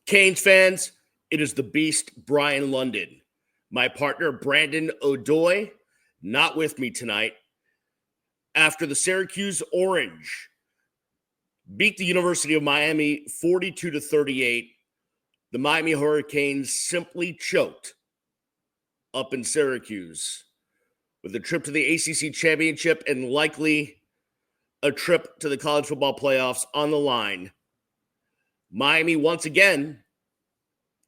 Canes fans, it is the beast, Brian London. My partner, Brandon O'Doy, not with me tonight. After the Syracuse Orange beat the University of Miami 42-38, the Miami Hurricanes simply choked up in Syracuse with a trip to the ACC Championship and likely a trip to the college football playoffs on the line. Miami, once again,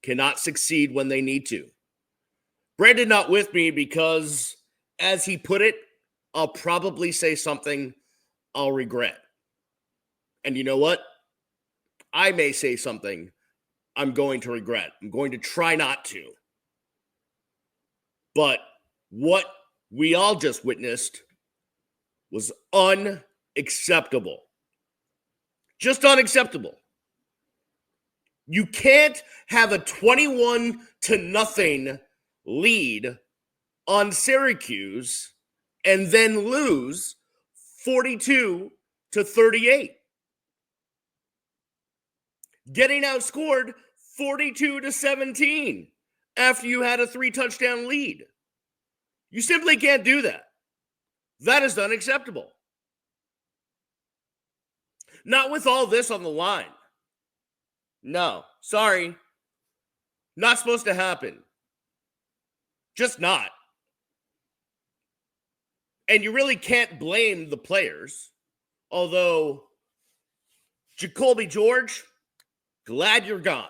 cannot succeed when they need to. Brandon not with me because, as he put it, I'll probably say something I'll regret. And you know what? I may say something I'm going to regret. I'm going to try not to. But what we all just witnessed was unacceptable. Just unacceptable. You can't have a 21-0 lead on Syracuse and then lose 42-38. Getting outscored 42-17 after you had a 3-touchdown lead. You simply can't do that. That is unacceptable. Not with all this on the line. No, sorry. Not supposed to happen. Just not. And you really can't blame the players. Although, Jacolby George, glad you're gone.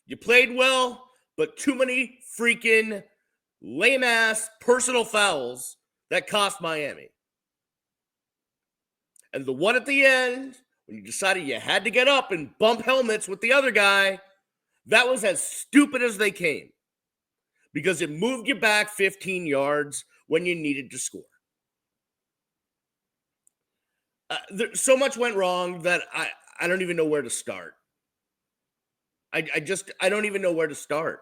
You played well, but too many freaking lame-ass personal fouls that cost Miami. And the one at the end, when you decided you had to get up and bump helmets with the other guy, that was as stupid as they came. Because it moved you back 15 yards when you needed to score. So much went wrong that I don't even know where to start. I don't even know where to start.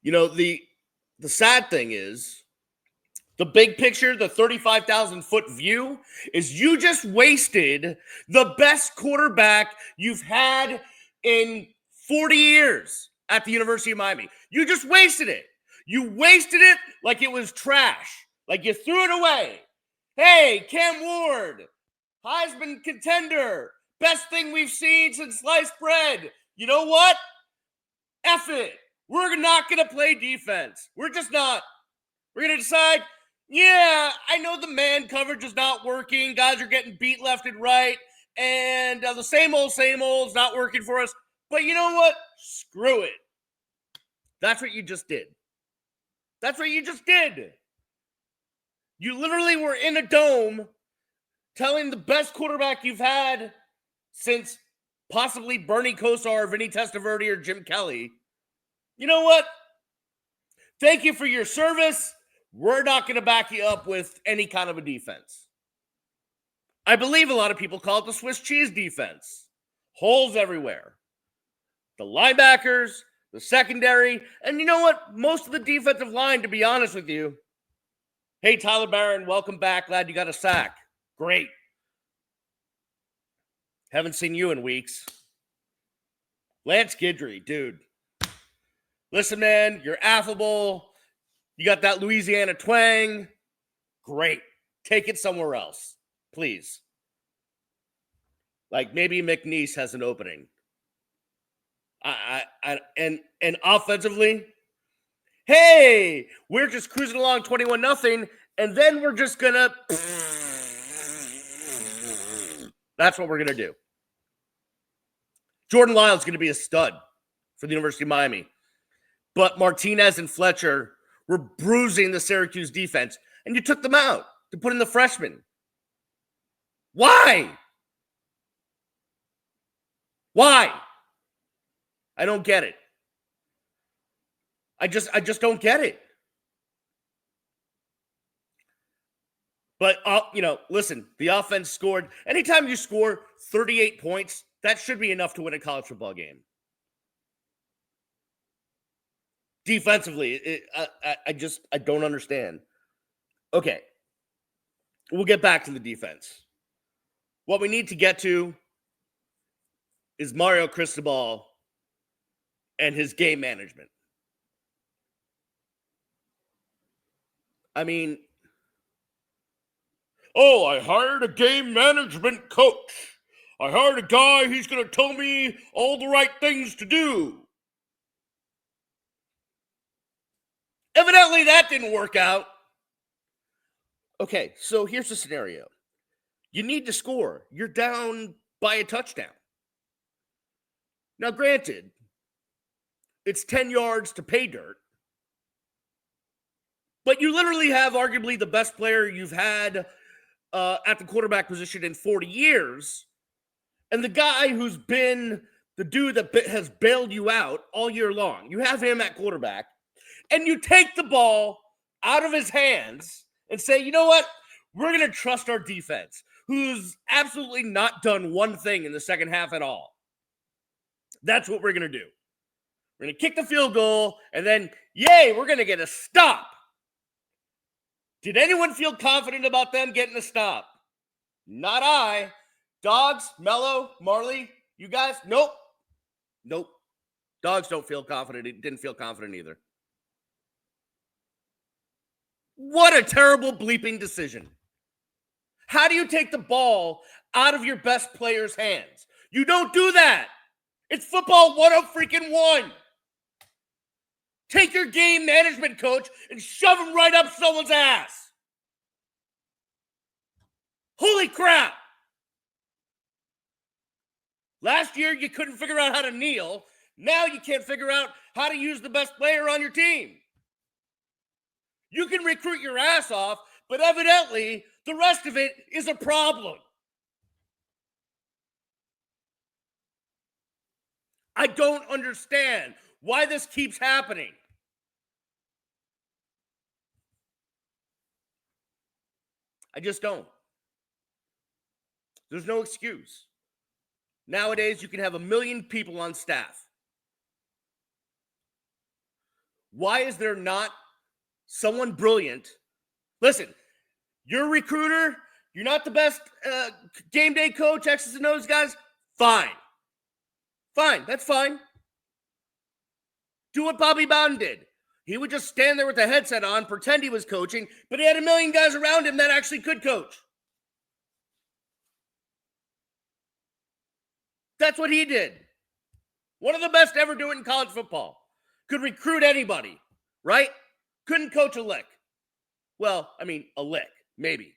You know, the sad thing is, the big picture, the 35,000-foot view, is you just wasted the best quarterback you've had in 40 years at the University of Miami. You just wasted it. You wasted it like it was trash, like you threw it away. Hey, Cam Ward, Heisman contender, best thing we've seen since sliced bread. You know what? F it. We're not going to play defense. We're just not. We're going to decide, yeah, I know the man coverage is not working. Guys are getting beat left and right. And the same old is not working for us. But you know what? Screw it. That's what you just did. That's what you just did. You literally were in a dome telling the best quarterback you've had since possibly Bernie Kosar, Vinny Testaverde, or Jim Kelly. You know what? Thank you for your service. We're not going to back you up with any kind of a defense. I believe a lot of people call it the Swiss cheese defense. Holes everywhere. The linebackers, the secondary, and you know what? Most of the defensive line, to be honest with you. Hey, Tyler Barron, welcome back. Glad you got a sack. Great. Haven't seen you in weeks. Lance Guidry, dude. Listen, man, you're affable. You got that Louisiana twang. Great. Take it somewhere else, please. Like maybe McNeese has an opening. And offensively, hey, we're just cruising along 21-0, and then we're just gonna. That's what we're gonna do. Jordan Lyle's gonna be a stud for the University of Miami, but Martinez and Fletcher were bruising the Syracuse defense, and you took them out to put in the freshmen. Why? Why? I don't get it. I just don't get it. But, listen, the offense scored. Anytime you score 38 points, that should be enough to win a college football game. Defensively, I don't understand. Okay. We'll get back to the defense. What we need to get to is Mario Cristobal and his game management. I mean, oh, I hired a game management coach. I hired a guy, he's going to tell me all the right things to do. Evidently, that didn't work out. Okay, so here's the scenario. You need to score. You're down by a touchdown. Now, granted, it's 10 yards to pay dirt. But you literally have arguably the best player you've had at the quarterback position in 40 years. And the guy who's been the dude that has bailed you out all year long. You have him at quarterback. And you take the ball out of his hands and say, you know what? We're going to trust our defense, who's absolutely not done one thing in the second half at all. That's what we're going to do. We're going to kick the field goal, and then, yay, we're going to get a stop. Did anyone feel confident about them getting a stop? Not I. Dogs, Mello, Marley, you guys? Nope. Dogs don't feel confident. It didn't feel confident either. What a terrible bleeping decision. How do you take the ball out of your best player's hands? You don't do that. It's football 101. Take your game management coach and shove him right up someone's ass. Holy crap. Last year, you couldn't figure out how to kneel. Now you can't figure out how to use the best player on your team. You can recruit your ass off, but evidently, the rest of it is a problem. I don't understand why this keeps happening. I just don't. There's no excuse. Nowadays, you can have 1 million people on staff. Why is there not someone brilliant? Listen, you're a recruiter. You're not the best game day coach, X's and O's guys. Fine. That's fine. Do what Bobby Bowden did. He would just stand there with the headset on, pretend he was coaching, but he had 1 million guys around him that actually could coach. That's what he did. One of the best ever do it in college football. Could recruit anybody, right? Couldn't coach a lick. Well, I mean, a lick, maybe.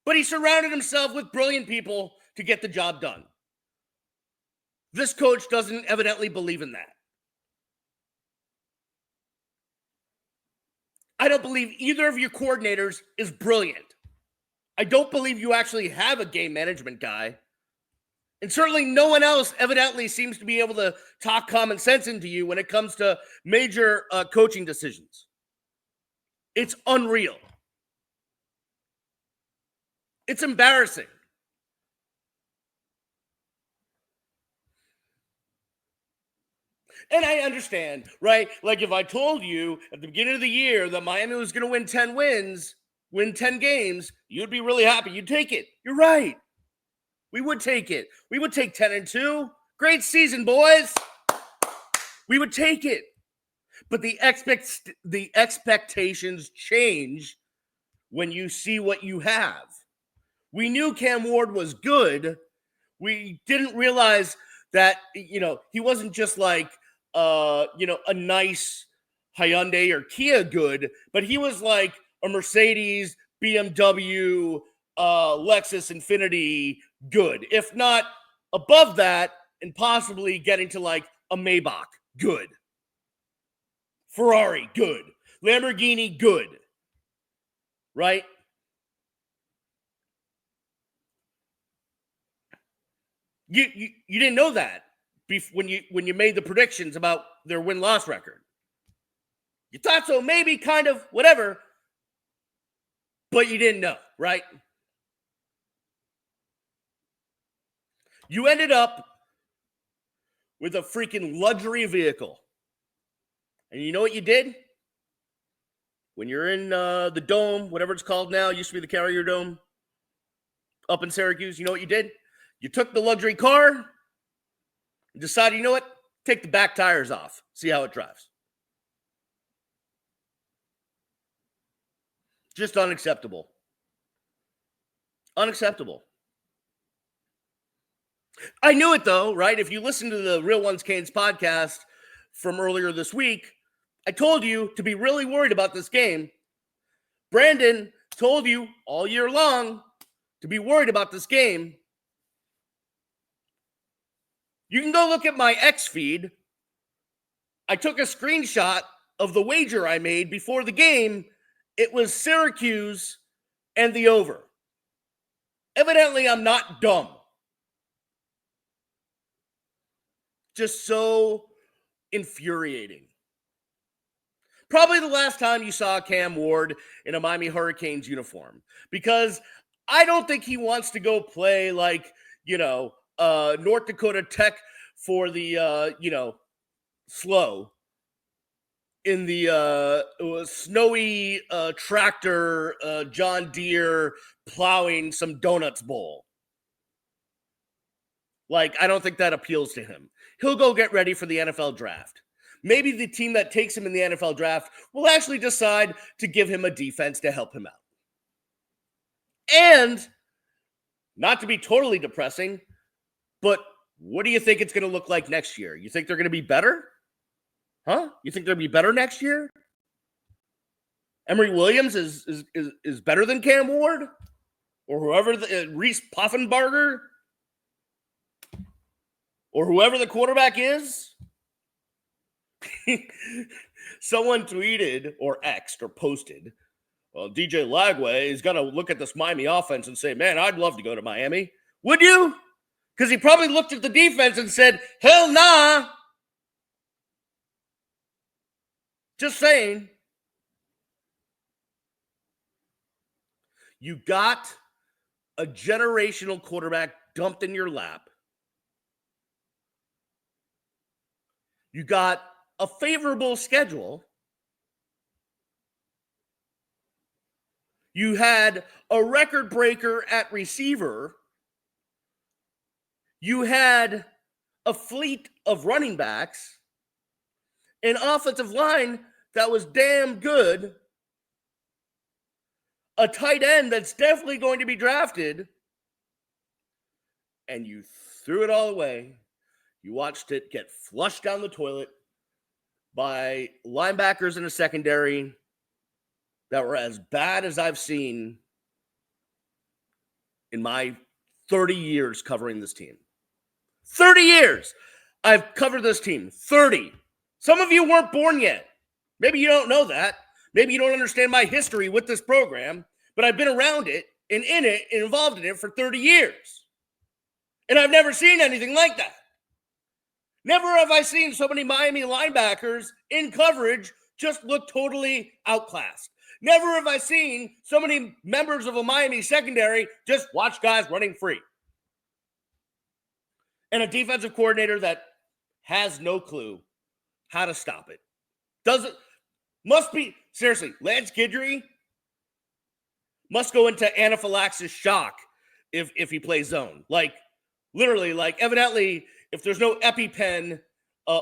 But he surrounded himself with brilliant people to get the job done. This coach doesn't evidently believe in that. I don't believe either of your coordinators is brilliant. I don't believe you actually have a game management guy. And certainly no one else evidently seems to be able to talk common sense into you when it comes to major coaching decisions. It's unreal. It's embarrassing. And I understand, right? Like if I told you at the beginning of the year that Miami was going to win 10 wins, win 10 games, you'd be really happy. You'd take it. You're right. We would take it. We would take 10-2. Great season, boys. We would take it. But the expectations change when you see what you have. We knew Cam Ward was good. We didn't realize that, he wasn't just like, a nice Hyundai or Kia good, but he was like a Mercedes, BMW, Lexus Infinity good, if not above that, and possibly getting to like a Maybach good, Ferrari good, Lamborghini good, right? You didn't know that when you made the predictions about their win-loss record. You thought so, maybe, kind of, whatever, but you didn't know, right? You ended up with a freaking luxury vehicle. And you know what you did? When you're in the Dome, whatever it's called now, used to be the Carrier Dome, up in Syracuse, you know what you did? You took the luxury car, and decided, you know what? Take the back tires off. See how it drives. Just unacceptable. Unacceptable. I knew it though, right? If you listen to the Real Ones Canes podcast from earlier this week, I told you to be really worried about this game. Brandon told you all year long to be worried about this game. You can go look at my X feed. I took a screenshot of the wager I made before the game. It was Syracuse and the over. Evidently, I'm not dumb. Just so infuriating. Probably the last time you saw Cam Ward in a Miami Hurricanes uniform, because I don't think he wants to go play like, North Dakota Tech for the, slow in the snowy tractor John Deere plowing some donuts bowl. Like, I don't think that appeals to him. He'll go get ready for the NFL draft. Maybe the team that takes him in the NFL draft will actually decide to give him a defense to help him out. And, not to be totally depressing, but what do you think it's going to look like next year? You think they're going to be better? Huh? You think they're going to be better next year? Emory Williams is better than Cam Ward? Or whoever, Reese Poffenbarger? Or whoever the quarterback is? Someone tweeted or X'd or posted, well, DJ Lagway is going to look at this Miami offense and say, man, I'd love to go to Miami. Would you? Because he probably looked at the defense and said, hell nah. Just saying. You got a generational quarterback dumped in your lap. You got a favorable schedule. You had a record breaker at receiver. You had a fleet of running backs, an offensive line that was damn good, a tight end that's definitely going to be drafted, and you threw it all away. You watched it get flushed down the toilet by linebackers in a secondary that were as bad as I've seen in my 30 years covering this team. 30 years I've covered this team. 30. Some of you weren't born yet. Maybe you don't know that. Maybe you don't understand my history with this program, but I've been around it and in it and involved in it for 30 years. And I've never seen anything like that. Never have I seen so many Miami linebackers in coverage just look totally outclassed. Never have I seen so many members of a Miami secondary just watch guys running free. And a defensive coordinator that has no clue how to stop it. Seriously, Lance Guidry must go into anaphylaxis shock if he plays zone. Like, literally, like, evidently, if there's no EpiPen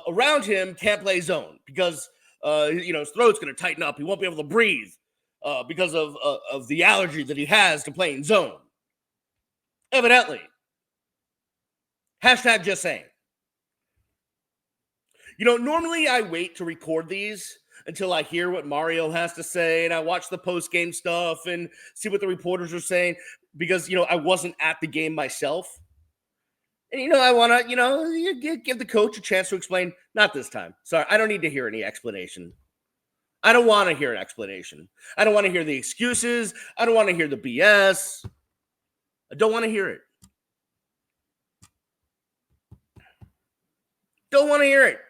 around him, can't play zone because, his throat's going to tighten up. He won't be able to breathe because of the allergy that he has to playing zone. Evidently. Hashtag just saying. Normally I wait to record these until I hear what Mario has to say and I watch the post-game stuff and see what the reporters are saying because, I wasn't at the game myself. And, I want to, give the coach a chance to explain. Not this time. Sorry, I don't need to hear any explanation. I don't want to hear an explanation. I don't want to hear the excuses. I don't want to hear the BS. I don't want to hear it. Don't want to hear it.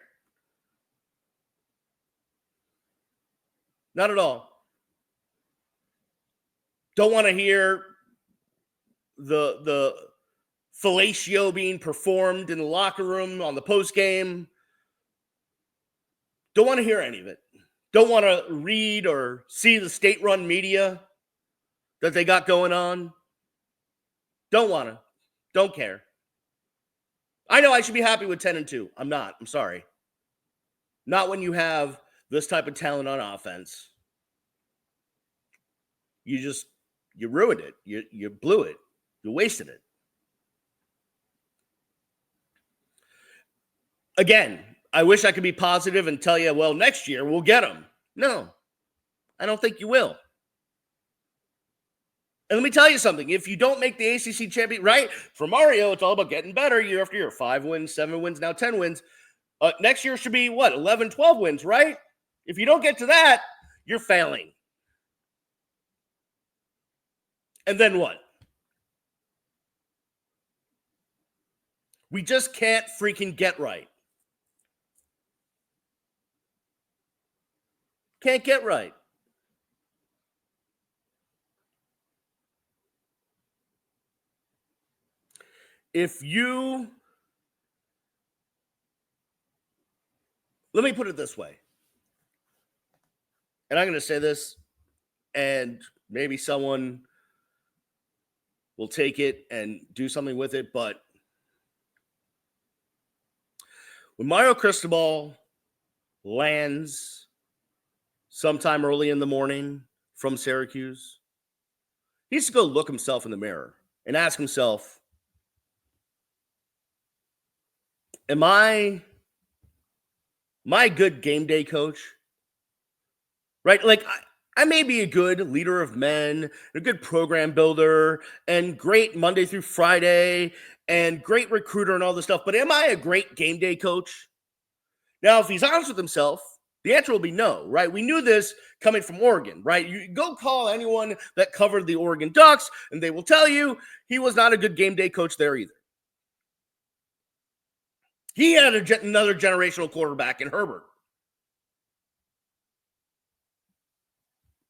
Not at all. Don't want to hear the fellatio being performed in the locker room on the post game. Don't want to hear any of it. Don't want to read or see the state-run media that they got going on. Don't want to. Don't care. I know I should be happy with 10-2. I'm not. I'm sorry. Not when you have this type of talent on offense. You ruined it. You blew it. You wasted it. Again, I wish I could be positive and tell you, well, next year we'll get them. No, I don't think you will. And let me tell you something. If you don't make the ACC champion, right? For Mario, it's all about getting better year after year. 5 wins, 7 wins, now 10 wins. Next year should be what? 11, 12 wins, right? If you don't get to that, you're failing. And then what? We just can't freaking get right. Can't get right. Let me put it this way. And I'm going to say this, and maybe someone will take it and do something with it, but when Mario Cristobal lands sometime early in the morning from Syracuse, he needs to go look himself in the mirror and ask himself, am I a good game day coach? Right? Like, I may be a good leader of men, a good program builder, and great Monday through Friday, and great recruiter and all this stuff, but am I a great game day coach? Now, if he's honest with himself, the answer will be no, right? We knew this coming from Oregon, right? You go call anyone that covered the Oregon Ducks, and they will tell you he was not a good game day coach there either. He had another generational quarterback in Herbert.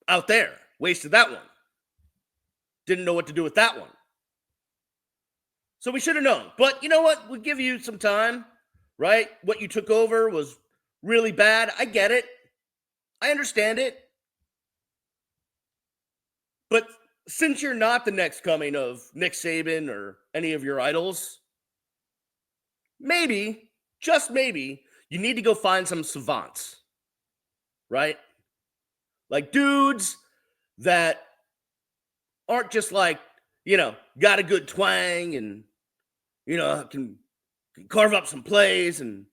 Out there, wasted that one. Didn't know what to do with that one. So we should have known. But you know what? We'll give you some time, right? What you took over was really bad. I get it. I understand it. But since you're not the next coming of Nick Saban or any of your idols, maybe, just maybe, you need to go find some savants, right? Like dudes that aren't just like, got a good twang and, can carve up some plays and,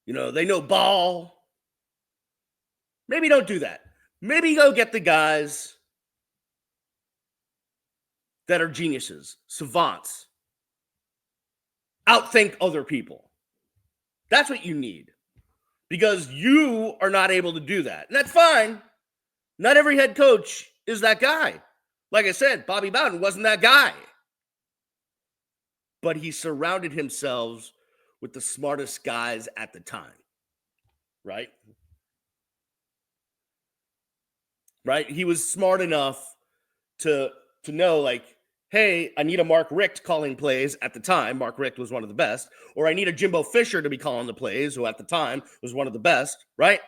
they know ball. Maybe don't do that. Maybe go get the guys that are geniuses, savants, outthink other people. That's what you need. Because you are not able to do that. And that's fine. Not every head coach is that guy. Like I said, Bobby Bowden wasn't that guy. But he surrounded himself with the smartest guys at the time. Right? Right? He was smart enough to know, like, hey, I need a Mark Richt calling plays at the time. Mark Richt was one of the best. Or I need a Jimbo Fisher to be calling the plays, who at the time was one of the best, right?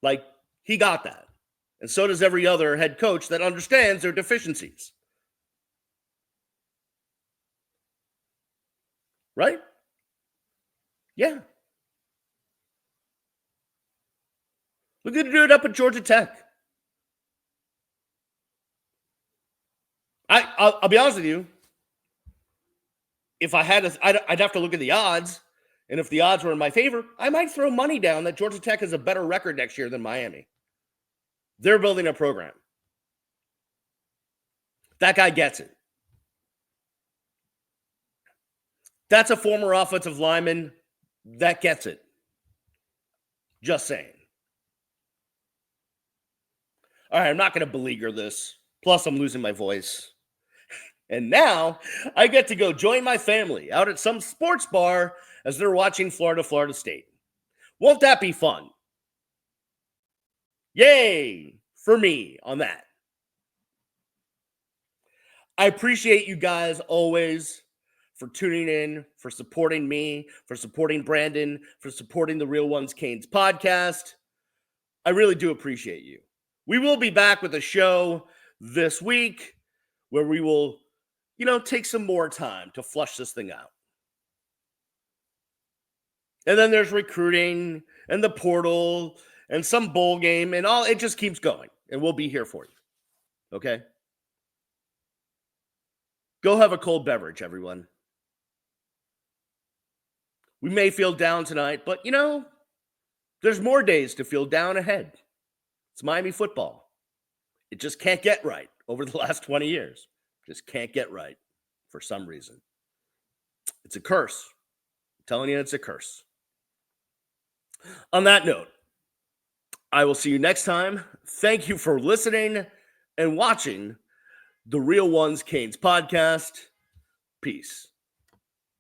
Like, he got that. And so does every other head coach that understands their deficiencies. Right? Yeah. Look at it up at Georgia Tech. I'll be honest with you. If I had I'd have to look at the odds. And if the odds were in my favor, I might throw money down that Georgia Tech has a better record next year than Miami. They're building a program. That guy gets it. That's a former offensive lineman that gets it. Just saying. All right, I'm not going to beleaguer this. Plus, I'm losing my voice. And now I get to go join my family out at some sports bar as they're watching Florida State. Won't that be fun? Yay for me on that. I appreciate you guys always for tuning in, for supporting me, for supporting Brandon, for supporting the Real Ones Canes podcast. I really do appreciate you. We will be back with a show this week where we will take some more time to flush this thing out. And then there's recruiting and the portal and some bowl game and all. It just keeps going. And we'll be here for you. Okay? Go have a cold beverage, everyone. We may feel down tonight, but there's more days to feel down ahead. It's Miami football. It just can't get right over the last 20 years. Just can't get right for some reason. It's a curse. I'm telling you, it's a curse. On that note, I will see you next time. Thank you for listening and watching the Real Ones Canes podcast. Peace.